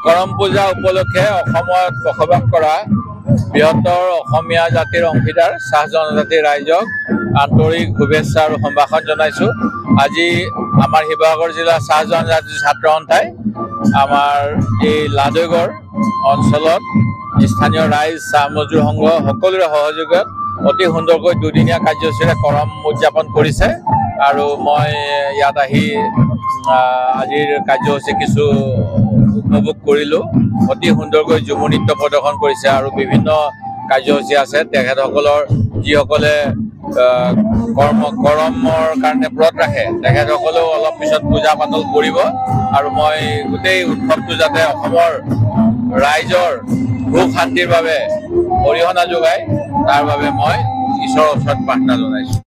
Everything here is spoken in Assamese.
करम पूजा उपलक्षे बसबास करा बृहत्तर अসমীয়া জাতিৰ অংশীদাৰ চাহ জনজাতি ৰাইজক আন্তৰিক শুভেচ্ছা আৰু সম্ভাষণ জনাইছো। আজি আমাৰ শিৱসাগৰ জিলা চাহ জনজাতি ছাত্ৰ সন্থাই আমাৰ এই লাডৈগড় অঞ্চলত স্থানীয় ৰাইজ চাহ মজদুৰ সংঘ সকলোৰে সহযোগত অতি সুন্দৰকৈ দুদিনীয়া কাৰ্যসূচীৰে কৰম উদযাপন কৰিছে আৰু মই ইয়াত আহি আজিৰ কাৰ্যসূচী কিছু উপভোগ কৰিলো। অতি সুন্দৰকৈ ঝুমুৰ নৃত্য প্ৰদৰ্শন কৰিছে আৰু বিভিন্ন কাৰ্যসূচী আছে। তেখেতসকলৰ যিসকলে কৰমৰ কাৰণে ব্ৰত ৰাখে তেখেতসকলেও অলপ পিছত পূজা পাতল কৰিব আৰু মই গোটেই উৎসৱটো যাতে অসমৰ ৰাইজৰ সুখ শান্তিৰ বাবে অৰিহণা যোগায় তাৰ বাবে মই ঈশ্বৰৰ ওচৰত প্ৰাৰ্থনা জনাইছো।